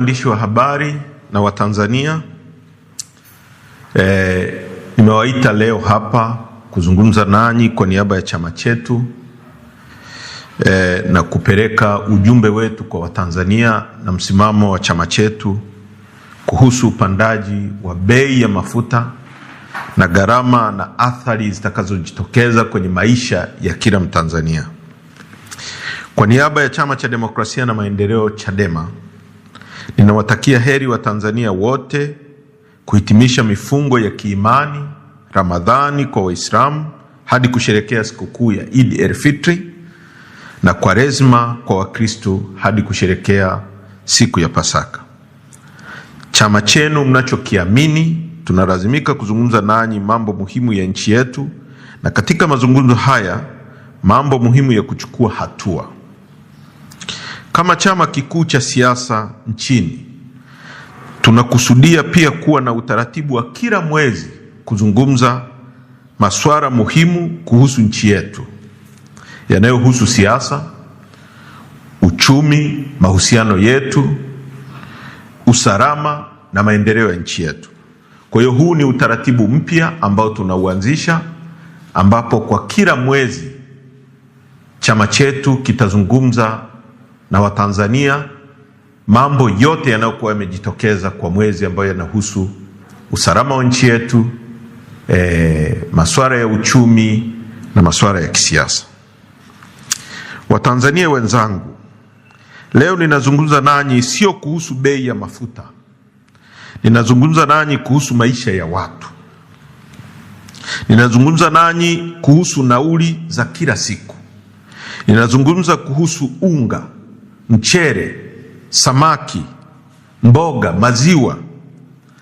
Waandishi wa habari na Watanzania, nimewaita leo hapa kuzungumza nanyi kwa niaba ya chama chetu na kupeleka ujumbe wetu kwa Watanzania na msimamo wa chama chetu kuhusu upandaji wa bei ya mafuta na gharama na athari zitakazojitokeza kwenye maisha ya kila Mtanzania. Kwa niaba ya Chama cha Demokrasia na Maendeleo Chadema, ninawatakia heri Watanzania wote kuhitimisha mifungo ya kiimani Ramadhani kwa Waislamu hadi kusherehekea sikukuu ya Eid el-Fitri na Kwaresma kwa Wakristo hadi kusherehekea siku ya Pasaka. Chama chenu mnachokiamini, tunalazimika kuzungumza nanyi mambo muhimu ya nchi yetu, na katika mazungumzo haya mambo muhimu ya kuchukua hatua. Kama chama kikuu cha siasa nchini, tunakusudia pia kuwa na utaratibu wa kila mwezi kuzungumza masuala muhimu kuhusu nchi yetu yanayohusu siasa, uchumi, mahusiano yetu, usalama na maendeleo ya nchi yetu. Kwa hiyo huu ni utaratibu mpya ambao tunauanzisha, ambapo kwa kila mwezi chama chetu kitazungumza na Watanzania mambo yote yanayokuwa yamejitokeza kwa mwezi ambayo yanahusu usalama wa nchi yetu, masuala ya uchumi na masuala ya kisiasa. Watanzania wenzangu, leo ninazungumza nanyi sio kuhusu bei ya mafuta. Ninazungumza nanyi kuhusu maisha ya watu. Ninazungumza nanyi kuhusu nauli za kila siku. Ninazungumza kuhusu unga, mchele, samaki, mboga, maziwa,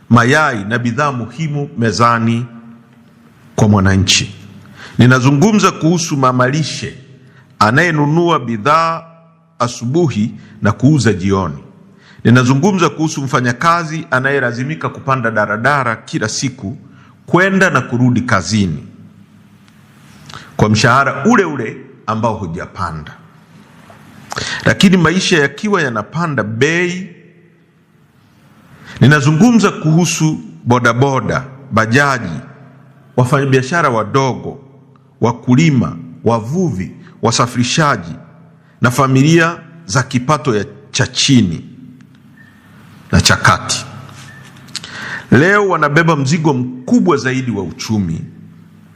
mayai na bidhaa muhimu mezani kwa mwananchi. Ninazungumza kuhusu mamalishe anayenunua bidhaa asubuhi na kuuza jioni. Ninazungumza kuhusu mfanyakazi anayelazimika kupanda daradara kila siku kwenda na kurudi kazini kwa mshahara ule ule ambao hujapanda. Lakini maisha yakiwa yanapanda bei, ninazungumza kuhusu bodaboda, bajaji, wafanyabiashara wadogo, wakulima, wavuvi, wasafirishaji na familia za kipato cha chini na cha kati. Leo wanabeba mzigo mkubwa zaidi wa uchumi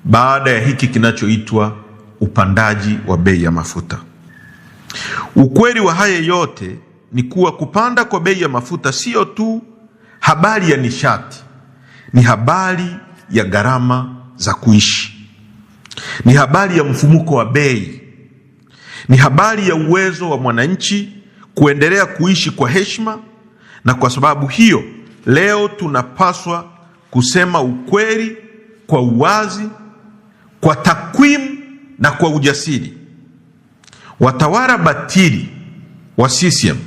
baada ya hiki kinachoitwa upandaji wa bei ya mafuta. Ukweli wa haya yote ni kuwa kupanda kwa bei ya mafuta sio tu habari ya nishati, ni habari ya gharama za kuishi, ni habari ya mfumuko wa bei, ni habari ya uwezo wa mwananchi kuendelea kuishi kwa heshima. Na kwa sababu hiyo, leo tunapaswa kusema ukweli kwa uwazi, kwa takwimu na kwa ujasiri. Watawala batili wa CCM,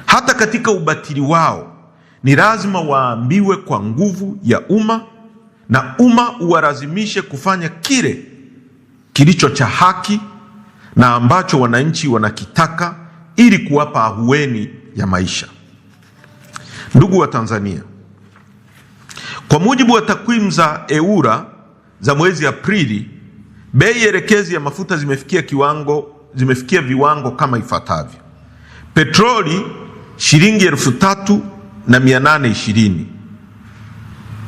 hata katika ubatili wao, ni lazima waambiwe kwa nguvu ya umma, na umma uwalazimishe kufanya kile kilicho cha haki na ambacho wananchi wanakitaka ili kuwapa ahueni ya maisha. Ndugu wa Tanzania, kwa mujibu wa takwimu za EWURA za mwezi Aprili, bei elekezi ya mafuta zimefikia viwango kama ifuatavyo: petroli shilingi 3,820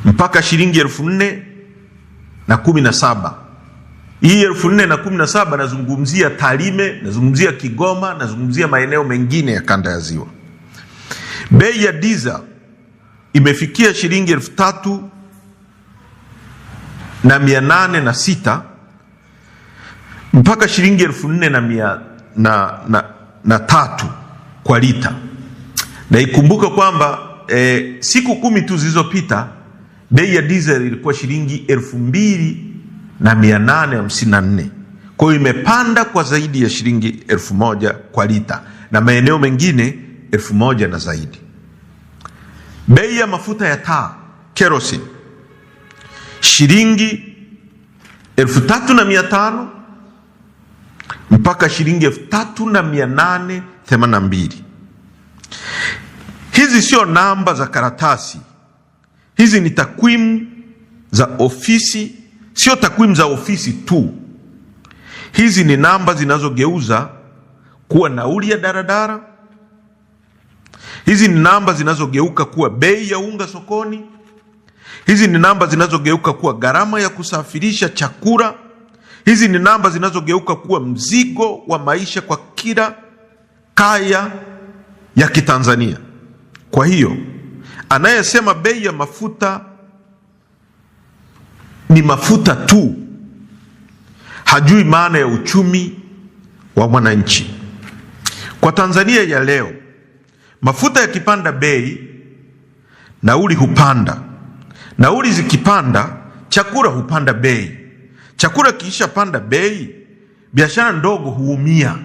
mpaka shilingi 4,017. Hii 4,017 nazungumzia Tarime, nazungumzia Kigoma, nazungumzia maeneo mengine ya kanda ya Ziwa. Bei ya diesel imefikia shilingi 3,806 mpaka shilingi 4,003 kwa lita. Na ikumbuka kwamba siku 10 tu zilizopita bei ya diesel ilikuwa shilingi 2,854. Kwa hiyo imepanda kwa zaidi ya shilingi 1,000 kwa lita, na maeneo mengine 1,000 na zaidi. Bei ya mafuta ya taa kerosene shilingi 3,500 mpaka shilingi 3,882. Hizi sio namba za karatasi. Hizi ni takwimu za ofisi, sio takwimu za ofisi tu. Hizi ni namba zinazogeuza kuwa nauli ya daradara. Hizi ni namba zinazogeuka kuwa bei ya unga sokoni. Hizi ni namba zinazogeuka kuwa gharama ya kusafirisha chakula. Hizi ni namba zinazogeuka kuwa mzigo wa maisha kwa kila kaya ya Kitanzania. Kwa hiyo anayesema bei ya mafuta ni mafuta tu hajui maana ya uchumi wa mwananchi. Kwa Tanzania ya leo, mafuta yakipanda bei, nauli hupanda. Nauli zikipanda, chakula hupanda bei. Chakula kiisha panda bei, biashara ndogo huumia.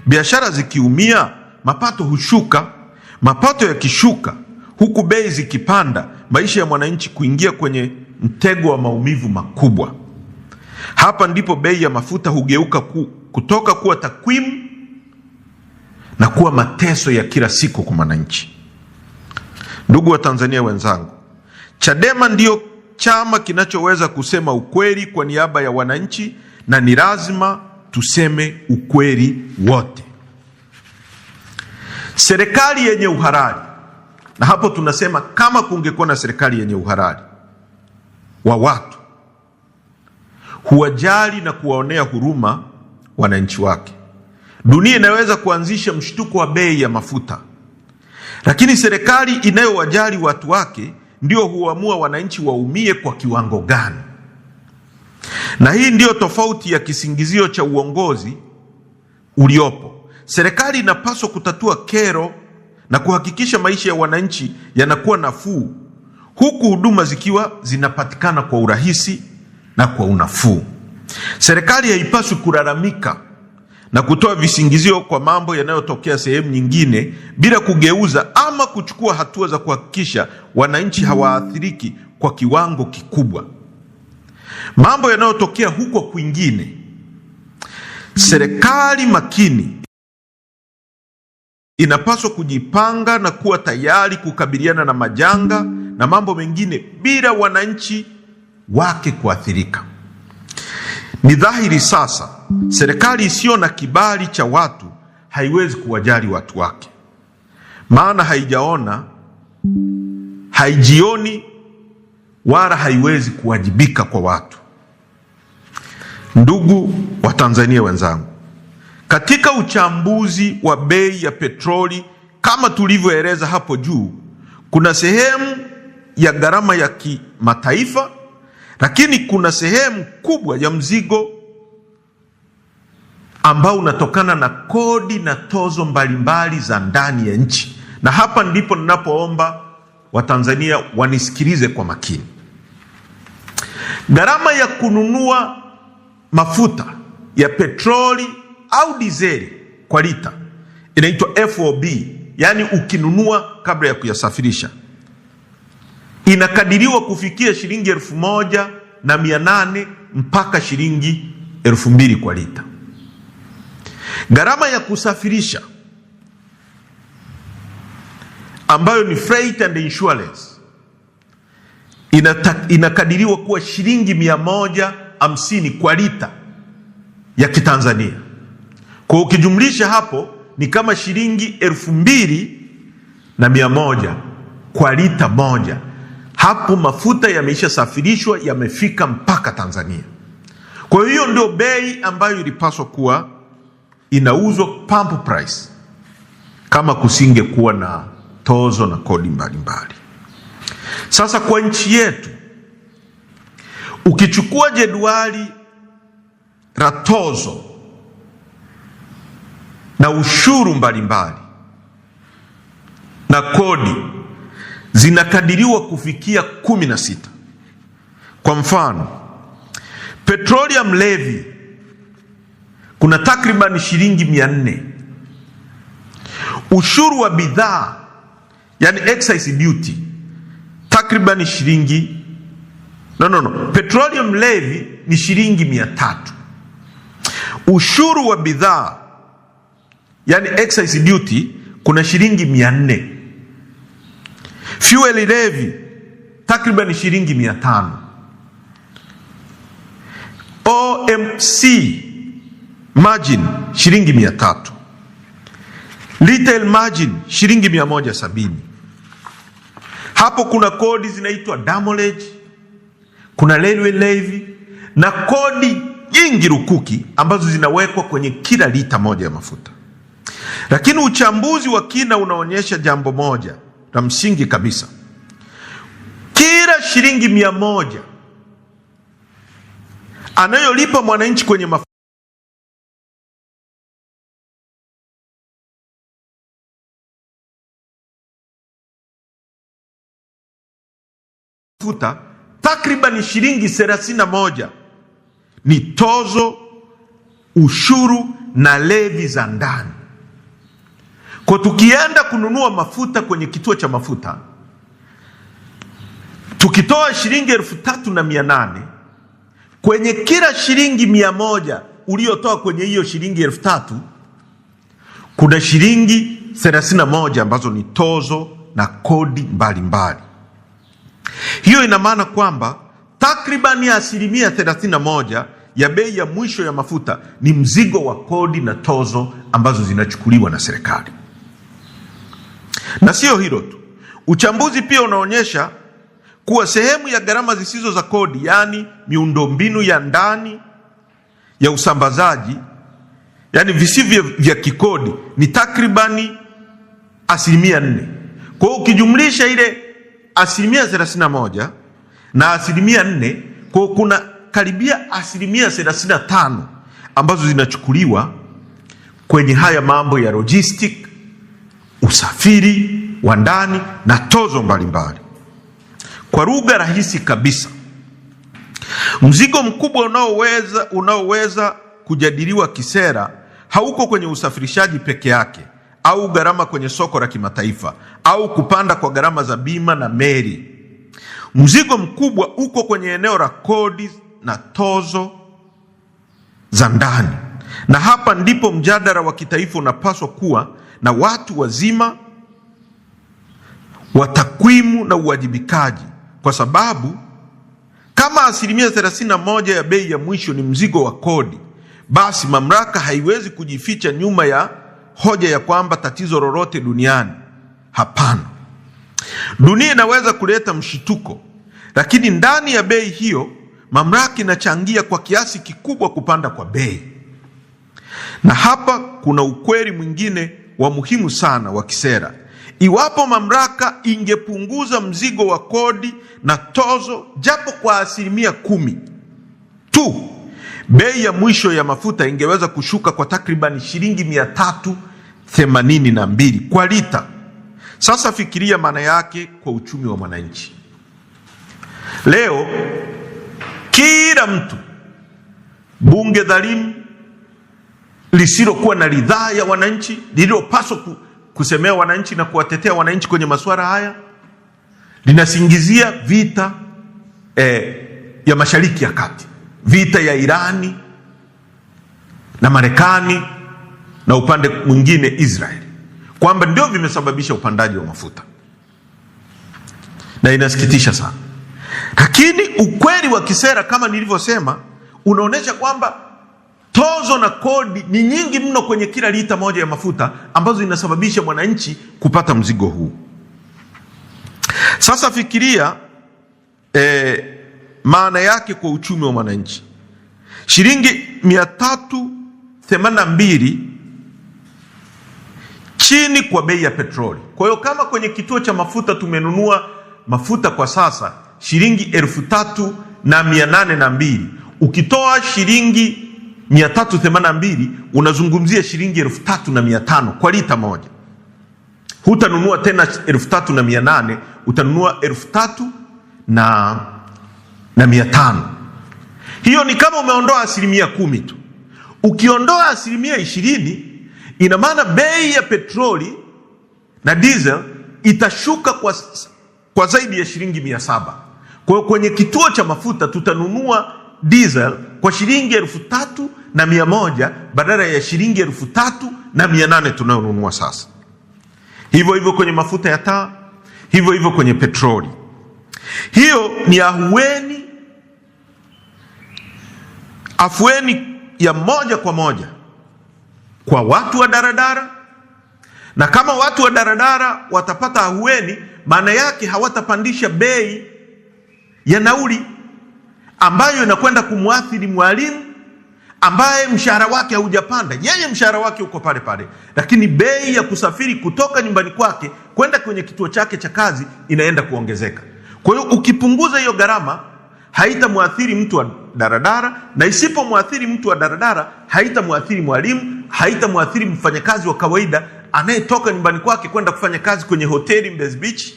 Biashara zikiumia, mapato hushuka. Mapato yakishuka, huku bei zikipanda, maisha ya mwananchi kuingia kwenye mtego wa maumivu makubwa. Hapa ndipo bei ya mafuta hugeuka kutoka kuwa takwimu na kuwa mateso ya kila siku kwa mwananchi. Ndugu wa Tanzania wenzangu, Chadema ndio chama kinachoweza kusema ukweli kwa niaba ya wananchi, na ni lazima tuseme ukweli wote. Serikali yenye uhalali, na hapo tunasema kama kungekuwa na serikali yenye uhalali wa watu, huwajali na kuwaonea huruma wananchi wake. Dunia inaweza kuanzisha mshtuko wa bei ya mafuta, lakini serikali inayowajali watu wake ndio huamua wananchi waumie kwa kiwango gani. Na hii ndio tofauti ya kisingizio cha uongozi uliopo. Serikali inapaswa kutatua kero na kuhakikisha maisha ya wananchi yanakuwa nafuu, huku huduma zikiwa zinapatikana kwa urahisi na kwa unafuu. Serikali haipaswi kulalamika na kutoa visingizio kwa mambo yanayotokea sehemu nyingine bila kugeuza ama kuchukua hatua za kuhakikisha wananchi hawaathiriki kwa kiwango kikubwa. Mambo yanayotokea huko kwingine, serikali makini inapaswa kujipanga na kuwa tayari kukabiliana na majanga na mambo mengine bila wananchi wake kuathirika. Ni dhahiri sasa, serikali isiyo na kibali cha watu haiwezi kuwajali watu wake, maana haijaona, haijioni, wala haiwezi kuwajibika kwa watu. Ndugu wa Tanzania wenzangu, katika uchambuzi wa bei ya petroli kama tulivyoeleza hapo juu, kuna sehemu ya gharama ya kimataifa, lakini kuna sehemu kubwa ya mzigo ambao unatokana na kodi na tozo mbalimbali za ndani ya nchi. Na hapa ndipo ninapoomba Watanzania wanisikilize kwa makini. Gharama ya kununua mafuta ya petroli au dizeli kwa lita inaitwa FOB, yani ukinunua kabla ya kuyasafirisha, inakadiriwa kufikia shilingi 1,800 mpaka shilingi 2,000 kwa lita. Gharama ya kusafirisha ambayo ni freight and insurance inakadiriwa kuwa shilingi 150 kwa lita ya Kitanzania. Kwa ukijumlisha hapo ni kama shilingi 2,100 kwa lita moja. Hapo mafuta yameisha safirishwa, yamefika mpaka Tanzania. Kwa hiyo ndio bei ambayo ilipaswa kuwa inauzwa pump price kama kusinge kuwa na tozo na kodi mbalimbali. Sasa kwa nchi yetu, ukichukua jedwali la tozo na ushuru mbalimbali na kodi, zinakadiriwa kufikia 16. Kwa mfano, petroleum levy kuna takriban shilingi 400. Ushuru wa bidhaa, yani excise duty, takriban shilingi petroleum levy ni shilingi 300. Ushuru wa bidhaa, yani excise duty, kuna shilingi 400. Fuel levy takriban shilingi 500. OMC margin shilingi 300. Retail margin shilingi 170. Hapo kuna kodi zinaitwa demurrage, kuna railway levy na kodi nyingi rukuki ambazo zinawekwa kwenye kila lita moja ya mafuta. Lakini uchambuzi wa kina unaonyesha jambo moja la msingi kabisa. Kila shilingi 100 anayolipa mwananchi kwenye mafuta takriban shilingi 31 ni tozo, ushuru na levi za ndani. Kwa tukienda kununua mafuta kwenye kituo cha mafuta, tukitoa shilingi 3,800 kwenye kila shilingi 100 uliotoa kwenye hiyo shilingi 3,000, kuna shilingi 31 ambazo ni tozo na kodi mbalimbali. Hiyo ina maana kwamba takribani 31% ya bei ya mwisho ya mafuta ni mzigo wa kodi na tozo ambazo zinachukuliwa na serikali. Na sio hilo tu, uchambuzi pia unaonyesha kuwa sehemu ya gharama zisizo za kodi, yani miundombinu ya ndani ya usambazaji, yani visivyo vya kikodi, ni takribani 4%. Kwa hiyo ukijumlisha ile 31% na 4%, kwa kuna karibia 35% ambazo zinachukuliwa kwenye haya mambo ya logistic, usafiri wa ndani na tozo mbalimbali. Kwa lugha rahisi kabisa, mzigo mkubwa unaoweza kujadiliwa kisera hauko kwenye usafirishaji peke yake au gharama kwenye soko la kimataifa au kupanda kwa gharama za bima na meli. Mzigo mkubwa uko kwenye eneo la kodi na tozo za ndani, na hapa ndipo mjadala wa kitaifa unapaswa kuwa na watu wazima wa takwimu na uwajibikaji, kwa sababu kama 31% ya bei ya mwisho ni mzigo wa kodi, basi mamlaka haiwezi kujificha nyuma ya hoja ya kwamba tatizo lolote duniani. Hapana, dunia inaweza kuleta mshituko, lakini ndani ya bei hiyo mamlaka inachangia kwa kiasi kikubwa kupanda kwa bei. Na hapa kuna ukweli mwingine wa muhimu sana wa kisera. Iwapo mamlaka ingepunguza mzigo wa kodi na tozo japo kwa 10% tu, bei ya mwisho ya mafuta ingeweza kushuka kwa takriban shilingi 382 kwa lita. Sasa fikiria maana yake kwa uchumi wa mwananchi. Leo kila mtu, bunge dhalimu lisilokuwa na ridhaa ya wananchi, lililopaswa kusemea wananchi na kuwatetea wananchi kwenye masuala haya, linasingizia vita ya Mashariki ya Kati, vita ya Irani na Marekani na upande mwingine Israeli, kwamba ndio vimesababisha upandaji wa mafuta. Na inasikitisha sana. Lakini ukweli wa kisera kama nilivyosema unaonyesha kwamba tozo na kodi ni nyingi mno kwenye kila lita moja ya mafuta, ambazo inasababisha mwananchi kupata mzigo huu. Sasa fikiria maana yake kwa uchumi wa mwananchi. Shilingi 382 chini kwa bei ya petroli. Kwa hiyo kama kwenye kituo cha mafuta tumenunua mafuta kwa sasa shilingi 3,802, ukitoa shilingi 382 unazungumzia shilingi 3,500 kwa lita moja. Hutanunua tena 3,800, utanunua 3,500. Hiyo ni kama umeondoa 10% tu. Ukiondoa 20%, ina maana bei ya petroli na diesel itashuka kwa zaidi ya shilingi 700. Kwa hiyo kwenye kituo cha mafuta tutanunua diesel kwa shilingi 3,100 badala ya shilingi 3,800 tunayonunua sasa. Hivyo hivyo kwenye mafuta ya taa hivyo hivyo kwenye petroli. Hiyo ni afueni ya moja kwa moja kwa watu wa daradara, na kama watu wa daradara watapata ahueni, maana yake hawatapandisha bei ya nauli ambayo inakwenda kumwathiri mwalimu ambaye mshahara wake haujapanda. Yeye mshahara wake uko pale pale, lakini bei ya kusafiri kutoka nyumbani kwake kwenda kwenye kituo chake cha kazi inaenda kuongezeka. Kwa hiyo ukipunguza hiyo gharama, haitamwathiri mtu wa daradara, na isipomwathiri mtu wa daradara, haitamwathiri mwalimu, haitamwathiri mfanyakazi wa kawaida anayetoka nyumbani kwake kwenda kufanya kazi kwenye hoteli Mbezi Beach.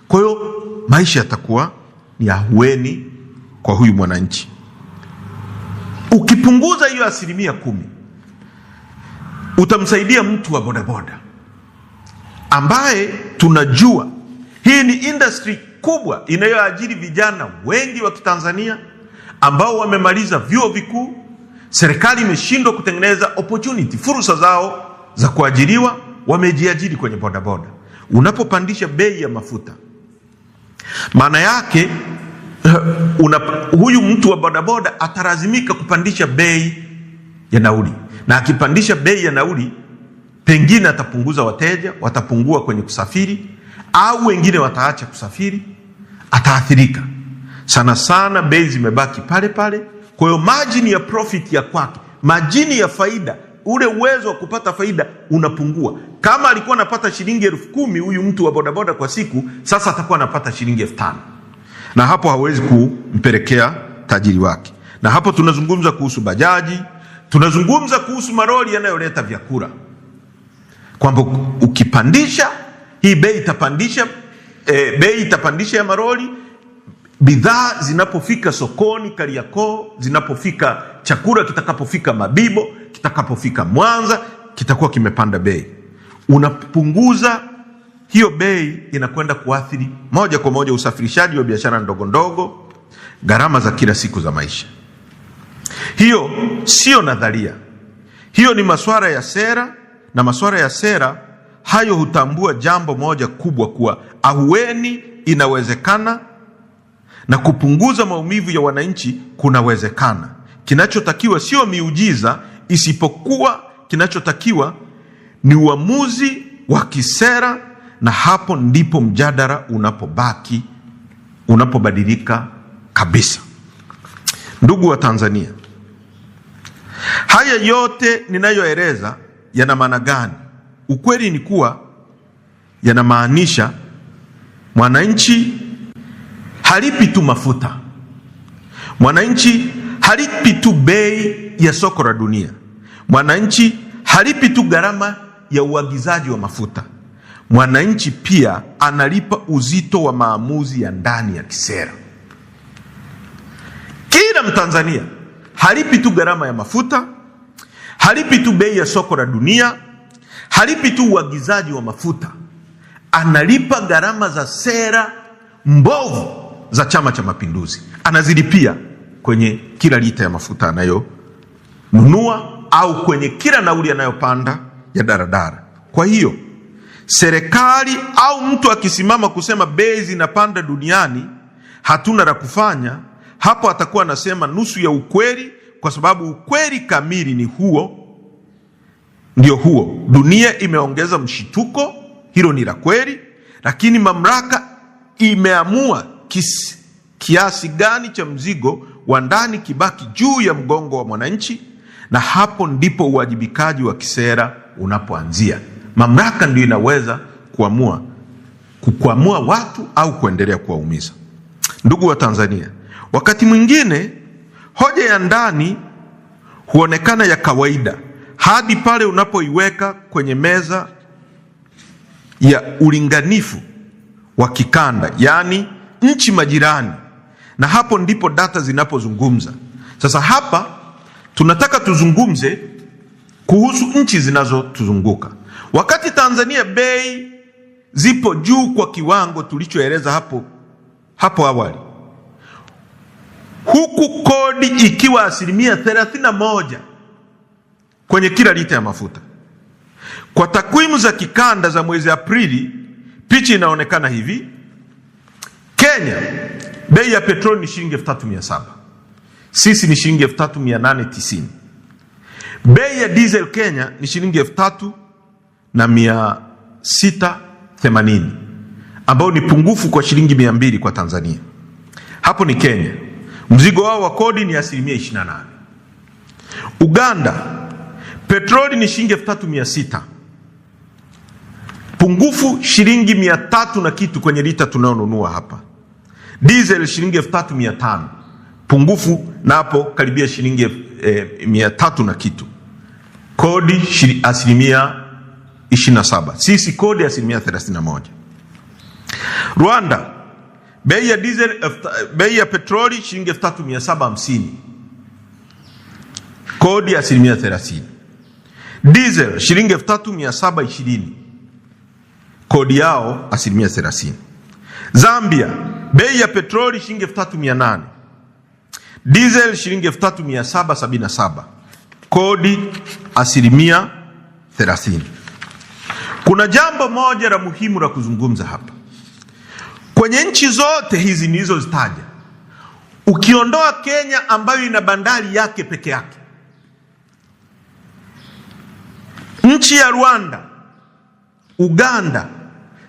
Kwa hiyo maisha yatakuwa ni ahueni kwa huyu mwananchi. Ukipunguza hiyo 10%, utamsaidia mtu wa bodaboda ambaye tunajua hii ni industry kubwa inayoajiri vijana wengi wa Kitanzania ambao wamemaliza vyuo vikuu. Serikali imeshindwa kutengeneza opportunity, fursa zao za kuajiriwa, wamejiajiri kwenye bodaboda. Unapopandisha bei ya mafuta, maana yake huyu mtu wa bodaboda atalazimika kupandisha bei ya nauli, na akipandisha bei ya nauli, pengine atapunguza wateja, watapungua kwenye kusafiri, au wengine wataacha kusafiri, ataathirika. Sana sana bei zimebaki pale pale. Kwa hiyo margin ya profit ya kwake, margin ya faida, ule uwezo wa kupata faida unapungua. Kama alikuwa anapata shilingi 10,000 huyu mtu wa bodaboda kwa siku, sasa atakuwa anapata shilingi 5,000, na hapo hawezi kumpelekea tajiri wake. Na hapo tunazungumza kuhusu bajaji, tunazungumza kuhusu maroli yanayoleta vyakula, kwamba ukipandisha hii bei itapandisha ya maroli. Bidhaa zinapofika sokoni Kariakoo, zinapofika chakula kitakapofika Mabibo, kitakapofika Mwanza, kitakuwa kimepanda bei. Unapunguza hiyo bei, inakwenda kuathiri moja kwa moja usafirishaji wa biashara ndogo ndogo, gharama za kila siku za maisha. Hiyo sio nadharia, hiyo ni masuala ya sera, na masuala ya sera hayo hutambua jambo moja kubwa, kuwa ahueni inawezekana na kupunguza maumivu ya wananchi kunawezekana. Kinachotakiwa sio miujiza, isipokuwa kinachotakiwa ni uamuzi wa kisera, na hapo ndipo mjadala unapobadilika kabisa. Ndugu wa Tanzania, haya yote ninayoeleza yana maana gani? Ukweli ni kuwa yanamaanisha mwananchi halipi tu mafuta, mwananchi halipi tu bei ya soko la dunia, mwananchi halipi tu gharama ya uagizaji wa mafuta, mwananchi pia analipa uzito wa maamuzi ya ndani ya kisera. Kila Mtanzania halipi tu gharama ya mafuta, halipi tu bei ya soko la dunia, halipi tu uagizaji wa mafuta, analipa gharama za sera mbovu za Chama cha Mapinduzi. Anazilipia kwenye kila lita ya mafuta anayonunua, au kwenye kila nauli anayopanda ya daradara. Kwa hiyo serikali au mtu akisimama kusema bei zinapanda duniani, hatuna la kufanya, hapo atakuwa anasema nusu ya ukweli, kwa sababu ukweli kamili ni ndio huo. Dunia imeongeza mshituko, hilo ni la kweli, lakini mamlaka imeamua kiasi gani cha mzigo wa ndani kibaki juu ya mgongo wa mwananchi, na hapo ndipo uwajibikaji wa kisera unapoanzia. Mamlaka ndio inaweza kuamua watu au kuendelea kuwaumiza. Ndugu wa Tanzania, wakati mwingine hoja ya ndani huonekana ya kawaida hadi pale unapoiweka kwenye meza ya ulinganifu wa kikanda, yani nchi majirani, na hapo ndipo data zinapozungumza. Sasa hapa tunataka tuzungumze kuhusu nchi zinazotuzunguka. Wakati Tanzania bei zipo juu kwa kiwango tulichoeleza hapo awali, huku kodi ikiwa 31% kwenye kila lita ya mafuta. Kwa takwimu za kikanda za mwezi Aprili, picha inaonekana hivi: Kenya bei ya petroli ni shilingi 3700. Sisi ni shilingi 3890. Bei ya diesel Kenya ni shilingi 3680, ambao ni pungufu kwa shilingi 200 kwa Tanzania. Hapo ni Kenya. Mzigo wao wa kodi ni 28%. Uganda petroli ni shilingi 3600, pungufu shilingi 300 na kitu kwenye lita tunayonunua hapa. Diesel shilingi 3500, pungufu na hapo karibia shilingi 300 na kitu. Kodi 27%. Sisi kodi 31%. Rwanda bei ya diesel, bei ya petroli shilingi 3750, kodi 30%. Diesel shilingi 3720, kodi yao 30%. Zambia bei ya petroli shilingi 3800, diesel shilingi 3777, kodi 30%. Kuna jambo moja la muhimu la kuzungumza hapa. Kwenye nchi zote hizi nilizozitaja, ukiondoa Kenya ambayo ina bandari yake peke yake, nchi ya Rwanda, Uganda,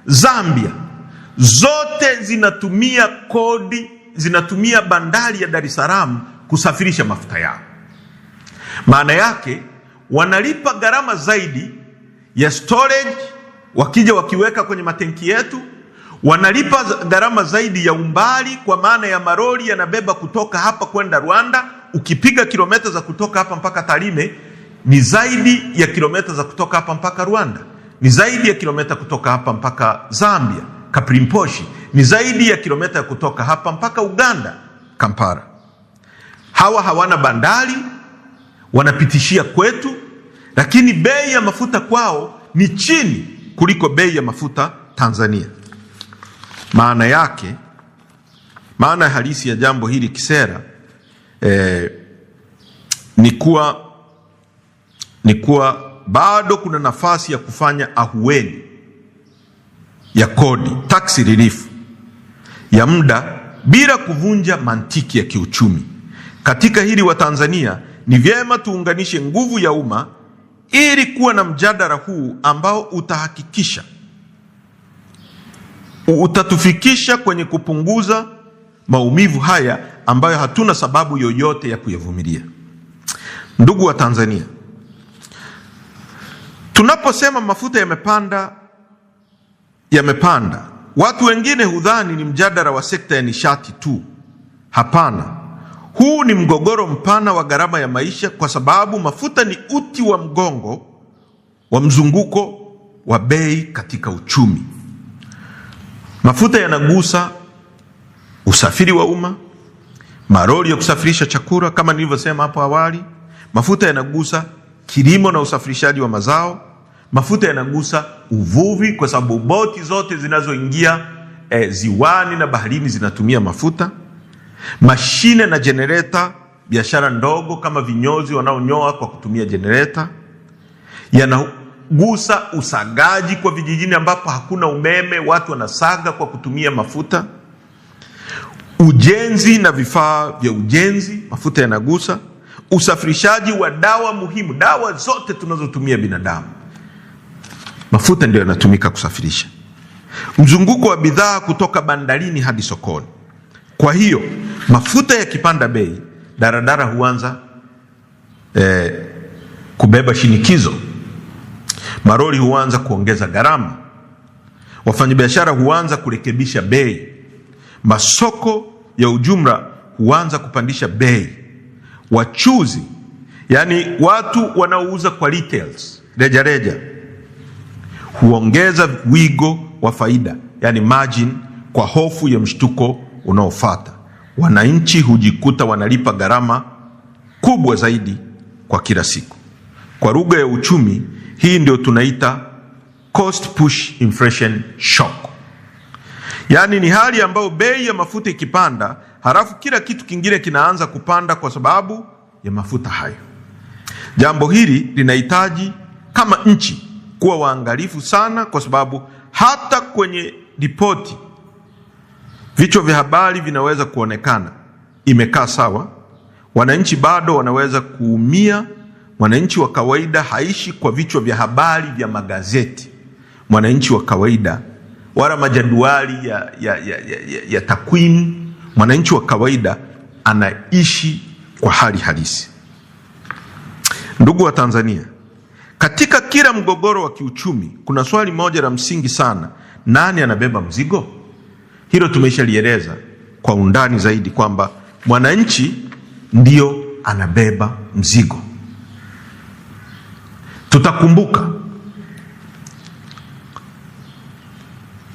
Zambia, zote zinatumia kodi, zinatumia bandari ya Dar es Salaam kusafirisha mafuta yao. Maana yake wanalipa gharama zaidi ya storage, wakija wakiweka kwenye matenki yetu. Wanalipa gharama zaidi ya umbali, kwa maana ya maroli yanabeba kutoka hapa kwenda Rwanda. Ukipiga kilomita za kutoka hapa mpaka Tarime ni zaidi ya kilomita za kutoka hapa mpaka Rwanda, ni zaidi ya kilomita kutoka hapa mpaka Zambia Kaprimposhi, ni zaidi ya kilomita kutoka hapa mpaka Uganda Kampala. Hawa hawana bandari, wanapitishia kwetu, lakini bei ya mafuta kwao ni chini kuliko bei ya mafuta Tanzania. Maana halisi ya jambo hili kisera ni kuwa bado kuna nafasi ya kufanya ahueni ya kodi, tax relief ya muda, bila kuvunja mantiki ya kiuchumi. Katika hili wa Tanzania ni vyema tuunganishe nguvu ya umma ili kuwa na mjadala huu ambao utahakikisha, utatufikisha kwenye kupunguza maumivu haya ambayo hatuna sababu yoyote ya kuyavumilia. Ndugu wa Tanzania, tunaposema mafuta yamepanda, watu wengine hudhani ni mjadala wa sekta ya nishati tu. Hapana, huu ni mgogoro mpana wa gharama ya maisha, kwa sababu mafuta ni uti wa mgongo wa mzunguko wa bei katika uchumi. Mafuta yanagusa usafiri wa umma, maroli ya kusafirisha chakula kama nilivyosema hapo awali. Mafuta yanagusa kilimo na usafirishaji wa mazao. Mafuta yanagusa uvuvi, kwa sababu boti zote zinazoingia ziwani na baharini zinatumia mafuta. Mashine na generator, biashara ndogo kama vinyozi wanaonyoa kwa kutumia generator. Yanagusa usagaji kwa vijijini ambapo hakuna umeme, watu wanasaga kwa kutumia mafuta. Ujenzi na vifaa vya ujenzi, mafuta yanagusa. Usafirishaji wa dawa muhimu, dawa zote tunazotumia binadamu, mafuta ndio yanatumika kusafirisha. Mzunguko wa bidhaa kutoka bandarini hadi sokoni. Kwa hiyo mafuta yakipanda bei, daradara huanza kubeba shinikizo, maroli huanza kuongeza gharama, wafanyabiashara huanza kurekebisha bei, masoko ya ujumla huanza kupandisha bei, wachuzi, yani watu wanaouza kwa retails, reja huongeza wigo wa faida, yani margin, kwa hofu ya mshtuko unaofuata. Wananchi hujikuta wanalipa gharama kubwa zaidi kwa kila siku. Kwa lugha ya uchumi, hii ndio tunaita cost push inflation shock. Yani ni hali ambayo bei ya mafuta ikipanda, halafu kila kitu kingine kinaanza kupanda kwa sababu ya mafuta hayo. Jambo hili linahitaji kama nchi kuwa waangalifu sana, kwa sababu hata kwenye ripoti Vichwa vya habari vinaweza kuonekana imekaa sawa, wananchi bado wanaweza kuumia. Mwananchi wa kawaida haishi kwa vichwa vya habari vya magazeti. Mwananchi wa kawaida wala majadwali ya takwimu. Mwananchi wa kawaida anaishi kwa hali halisi. Ndugu wa Tanzania, katika kila mgogoro wa kiuchumi kuna swali moja la msingi sana: nani anabeba mzigo? Hilo tumeshalieleza kwa undani zaidi kwamba mwananchi ndio anabeba mzigo. Tutakumbuka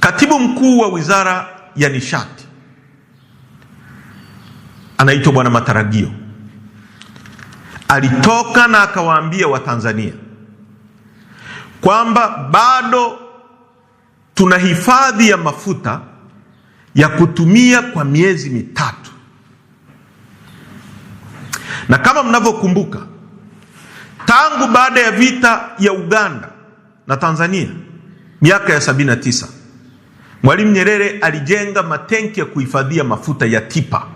katibu mkuu wa Wizara ya Nishati anaitwa Bwana Mataragio alitoka na akawaambia Watanzania kwamba bado tuna hifadhi ya mafuta ya kutumia kwa miezi mitatu. Na kama mnavyokumbuka, tangu baada ya vita ya Uganda na Tanzania miaka ya 79, Mwalimu Nyerere alijenga matenki ya kuhifadhia mafuta ya Tipa,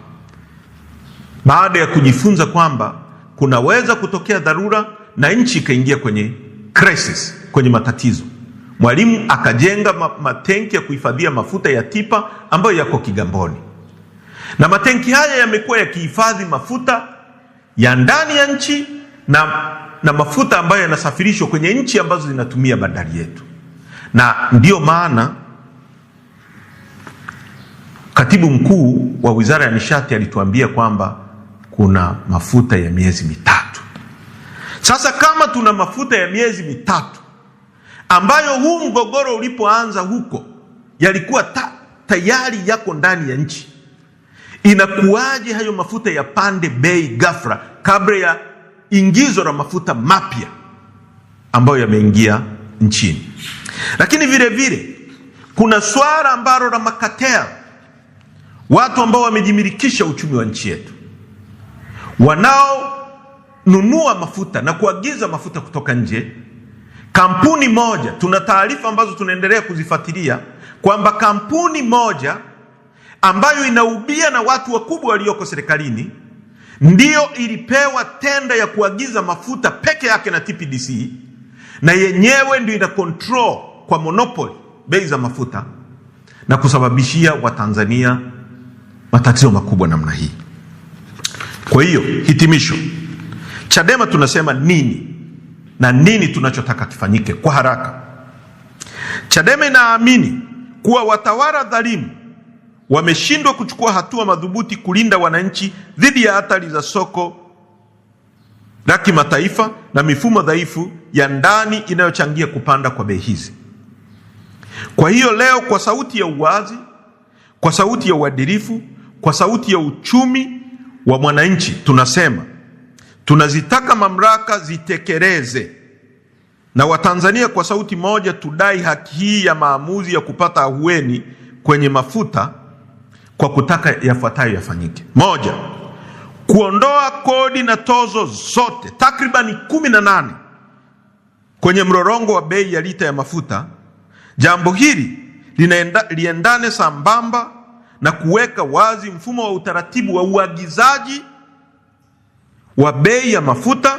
baada ya kujifunza kwamba kunaweza kutokea dharura na nchi ikaingia kwenye crisis, kwenye matatizo. Mwalimu akajenga matenki ya kuhifadhia mafuta ya Tipa ambayo yako Kigamboni, na matenki haya yamekuwa yakihifadhi mafuta ya ndani ya nchi na mafuta ambayo yanasafirishwa kwenye nchi ambazo zinatumia bandari yetu. Na ndiyo maana katibu mkuu wa Wizara ya Nishati alituambia kwamba kuna mafuta ya miezi mitatu. Sasa kama tuna mafuta ya miezi mitatu ambayo huu mgogoro ulipoanza huko yalikuwa tayari yako ndani ya nchi, inakuwaje hayo mafuta yapande bei ghafla kabla ya ingizo la mafuta mapya ambayo yameingia nchini? Lakini vile vile kuna swala ambalo la makatel, watu ambao wamejimilikisha uchumi wa nchi yetu, wanaonunua mafuta na kuagiza mafuta kutoka nje. Kampuni moja, tuna taarifa ambazo tunaendelea kuzifuatilia kwamba kampuni moja ambayo inaubia na watu wakubwa walioko serikalini ndio ilipewa tenda ya kuagiza mafuta peke yake na TPDC, na yenyewe ndio ina control kwa monopoly bei za mafuta na kusababishia Watanzania matatizo makubwa namna hii. Kwa hiyo hitimisho, Chadema tunasema nini na nini tunachotaka kifanyike kwa haraka? Chadema inaamini kuwa watawala dhalimu wameshindwa kuchukua hatua madhubuti kulinda wananchi dhidi ya hatari za soko la kimataifa na mifumo dhaifu ya ndani inayochangia kupanda kwa bei hizi. Kwa hiyo leo, kwa sauti ya uwazi, kwa sauti ya uadilifu, kwa sauti ya uchumi wa mwananchi, tunasema tunazitaka mamlaka zitekeleze, na Watanzania kwa sauti moja tudai haki hii ya maamuzi ya kupata ahueni kwenye mafuta kwa kutaka yafuatayo yafanyike. Moja, kuondoa kodi na tozo zote takribani 18 kwenye mrorongo wa bei ya lita ya mafuta. Jambo hili liendane sambamba na kuweka wazi mfumo wa utaratibu wa uagizaji wa bei ya mafuta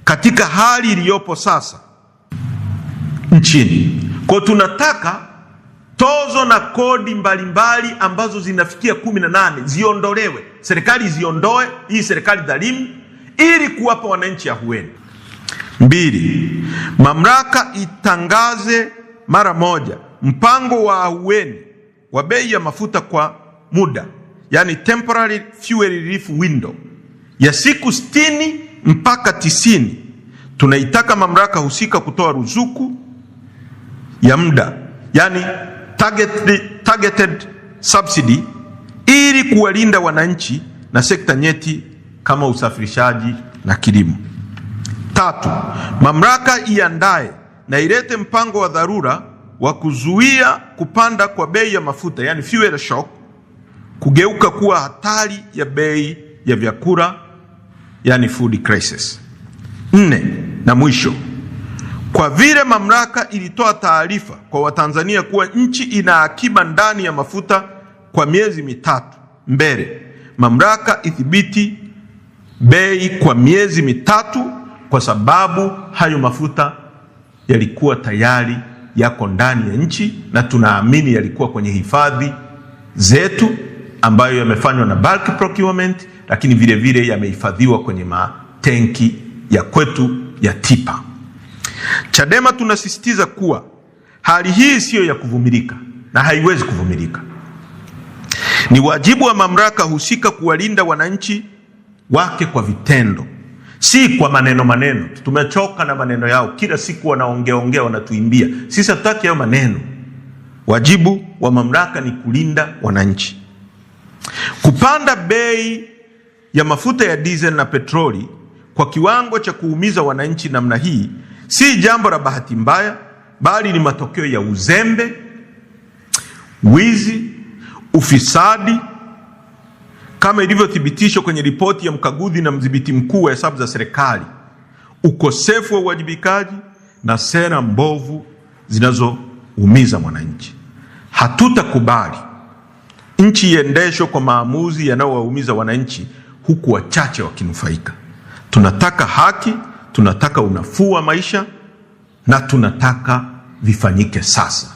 katika hali iliyopo sasa nchini. Kwa tunataka tozo na kodi mbalimbali ambazo zinafikia 18 ziondolewe, serikali ziondoe, hii serikali dhalimu, ili kuwapa wananchi ahueni. 2, mamlaka itangaze mara moja mpango wa ahueni wa bei ya mafuta kwa muda, yani temporary fuel relief window ya siku 60 mpaka 90. Tunaitaka mamlaka husika kutoa ruzuku ya muda, yani targeted subsidy, ili kuwalinda wananchi na sekta nyeti kama usafirishaji na kilimo. 3, mamlaka iandae na ilete mpango wa dharura wa kuzuia kupanda kwa bei ya mafuta, yani fuel shock, kugeuka kuwa hatari ya bei ya vyakula, yani food crisis. 4, na mwisho, kwa vile mamlaka ilitoa taarifa kwa Watanzania kuwa nchi ina akiba ndani ya mafuta kwa miezi mitatu mbele, mamlaka ithibiti bei kwa miezi mitatu, kwa sababu hayo mafuta yalikuwa tayari yako ndani ya nchi na tunaamini yalikuwa kwenye hifadhi zetu ambayo yamefanywa na bulk procurement, lakini vile vile yamehifadhiwa kwenye matenki ya kwetu ya TIPA. Chadema tunasisitiza kuwa hali hii siyo ya kuvumilika na haiwezi kuvumilika. Ni wajibu wa mamlaka husika kuwalinda wananchi wake kwa vitendo, si kwa maneno. Tumechoka na maneno yao, kila siku wanaongea wanatuimbia. Sisi hatutaki hayo maneno. Wajibu wa mamlaka ni kulinda wananchi. Kupanda bei ya mafuta ya diesel na petroli kwa kiwango cha kuumiza wananchi namna hii si jambo la bahati mbaya, bali ni matokeo ya uzembe, wizi, ufisadi, kama ilivyothibitishwa kwenye ripoti ya mkaguzi na mdhibiti mkuu wa hesabu za serikali, ukosefu wa uwajibikaji na sera mbovu zinazoumiza mwananchi. Hatutakubali nchi iendeshwe kwa maamuzi yanayowaumiza wananchi huku wachache wakinufaika. Tunataka haki, tunataka unafuu wa maisha na tunataka vifanyike sasa.